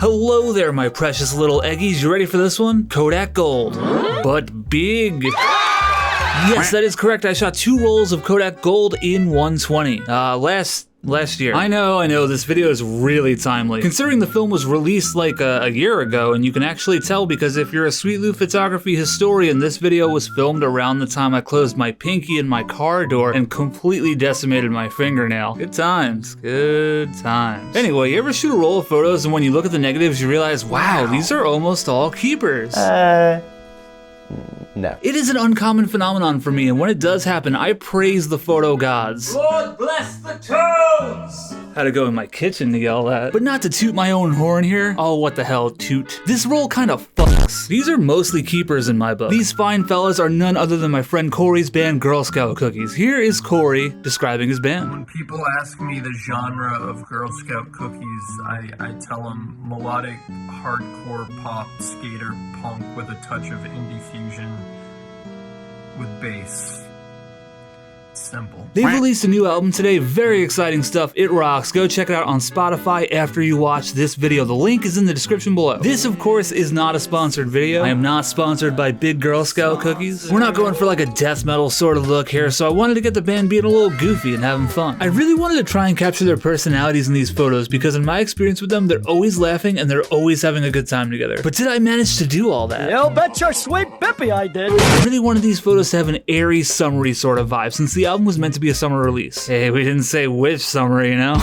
Hello there, my precious little eggies. You ready for this one? Kodak Gold, but big. Yes, that is correct. I shot 2 rolls of Kodak Gold in 120 last year. I know, this video is really timely, considering the film was released like a year ago, and you can actually tell because if you're a Sweet Lou photography historian, this video was filmed around the time I closed my pinky in my car door and completely decimated my fingernail. Good times, good times. Anyway, you ever shoot a roll of photos and when you look at the negatives, you realize, wow, these are almost all keepers? No. It is an uncommon phenomenon for me, and when it does happen, I praise the photo gods. Lord bless the toads! Had to go in my kitchen to yell that. But not to toot my own horn here. Oh, what the hell, Toot. This roll kind of fucks. These are mostly keepers in my book. These fine fellas are none other than my friend Corey's band Girl Scout Cookies. Here is Corey describing his band. When people ask me the genre of Girl Scout Cookies, I tell them melodic, hardcore pop, skater, punk with a touch of indie fusion with bass. Simple. They've released a new album today, very exciting stuff, it rocks. Go check it out on Spotify after you watch this video. The link is in the description below. This, of course, is not a sponsored video. I am not sponsored by Big Girl Scout Cookies. We're not going for like a death metal sort of look here, so I wanted to get the band being a little goofy and having fun. I really wanted to try and capture their personalities in these photos because in my experience with them, they're always laughing and they're always having a good time together. But did I manage to do all that? You'll bet your sweet Bippy I did. I really wanted these photos to have an airy, summery sort of vibe since the album was meant to be a summer release. Hey, we didn't say which summer, you know?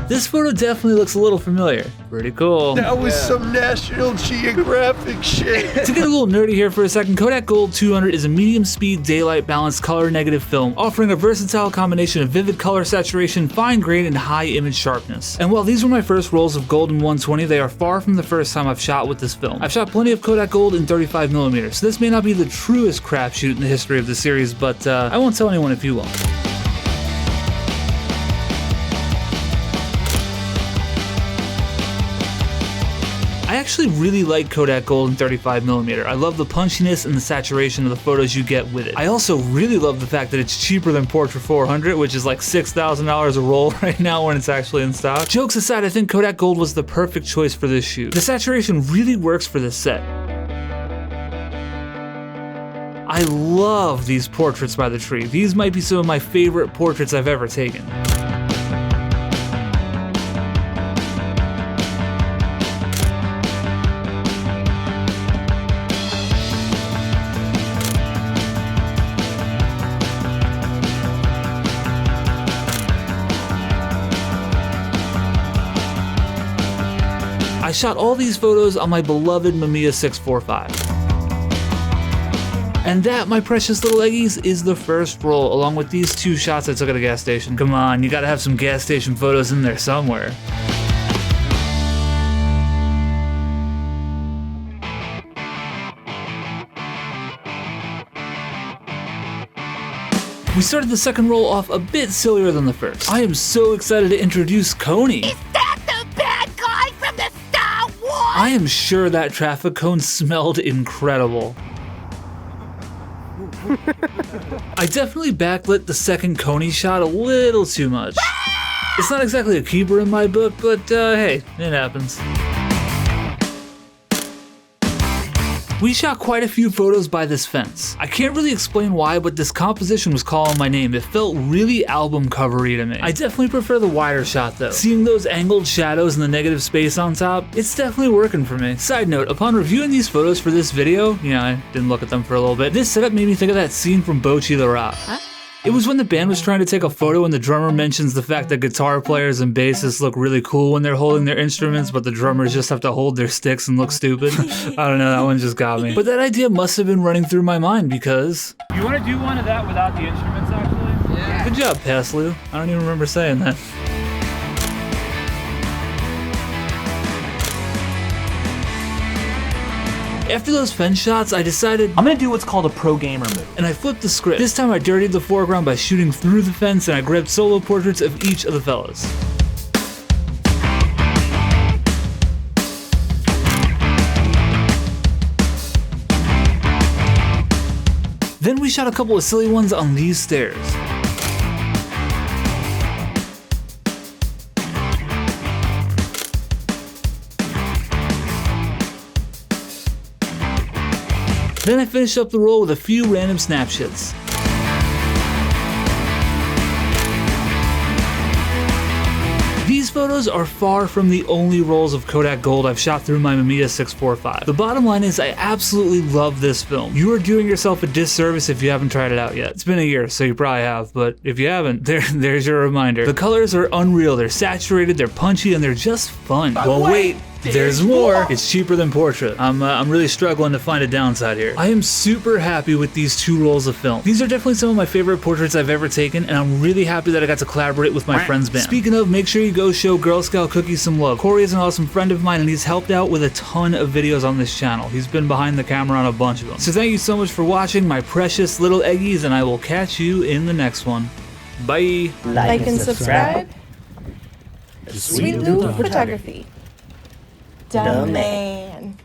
This photo definitely looks a little familiar. Pretty cool. That was some National Geographic shit. To get a little nerdy here for a second, Kodak Gold 200 is a medium speed, daylight balanced color negative film, offering a versatile combination of vivid color saturation, fine grain, and high image sharpness. And while these were my first rolls of Gold in 120, they are far from the first time I've shot with this film. I've shot plenty of Kodak Gold in 35mm, so this may not be the truest crapshoot in the history of the series, but I won't tell anyone if you will. I actually really like Kodak Gold in 35mm. I love the punchiness and the saturation of the photos you get with it. I also really love the fact that it's cheaper than Portra 400, which is like $6,000 a roll right now when it's actually in stock. Jokes aside, I think Kodak Gold was the perfect choice for this shoot. The saturation really works for this set. I love these portraits by the tree. These might be some of my favorite portraits I've ever taken. I shot all these photos on my beloved Mamiya 645. And that, my precious little eggies, is the first roll, along with these 2 shots I took at a gas station. Come on, you gotta have some gas station photos in there somewhere. We started the second roll off a bit sillier than the first. I am so excited to introduce Coney. Is that the bad guy from the Star Wars? I am sure that traffic cone smelled incredible. I definitely backlit the second Coney shot a little too much. It's not exactly a keeper in my book, but hey, it happens. We shot quite a few photos by this fence. I can't really explain why, but this composition was calling my name. It felt really album covery to me. I definitely prefer the wider shot though. Seeing those angled shadows and the negative space on top, it's definitely working for me. Side note, upon reviewing these photos for this video, I didn't look at them for a little bit, this setup made me think of that scene from Bocce the Rock. Huh? It was when the band was trying to take a photo and the drummer mentions the fact that guitar players and bassists look really cool when they're holding their instruments, but the drummers just have to hold their sticks and look stupid. I don't know, that one just got me. But that idea must have been running through my mind because... You want to do one of that without the instruments, actually? Yeah. Good job, Paslu. I don't even remember saying that. After those fence shots, I decided I'm gonna do what's called a pro gamer move. And I flipped the script. This time I dirtied the foreground by shooting through the fence and I grabbed solo portraits of each of the fellas. Then we shot a couple of silly ones on these stairs. Then I finished up the roll with a few random snapshots. These photos are far from the only rolls of Kodak Gold I've shot through my Mamiya 645. The bottom line is I absolutely love this film. You are doing yourself a disservice if you haven't tried it out yet. It's been a year, so you probably have, but if you haven't, there's your reminder. The colors are unreal, they're saturated, they're punchy, and they're just fun. Well, wait. There's more. It's cheaper than portrait. I'm really struggling to find a downside here. I am super happy with these 2 rolls of film. These are definitely some of my favorite portraits I've ever taken, and I'm really happy that I got to collaborate with my friend's band. Speaking of, make sure you go show Girl Scout Cookies some love. Corey is an awesome friend of mine, and he's helped out with a ton of videos on this channel. He's been behind the camera on a bunch of them. So thank you so much for watching, my precious little eggies, and I will catch you in the next one. Bye. Like and subscribe. Sweet Loop Photography. Dumb man.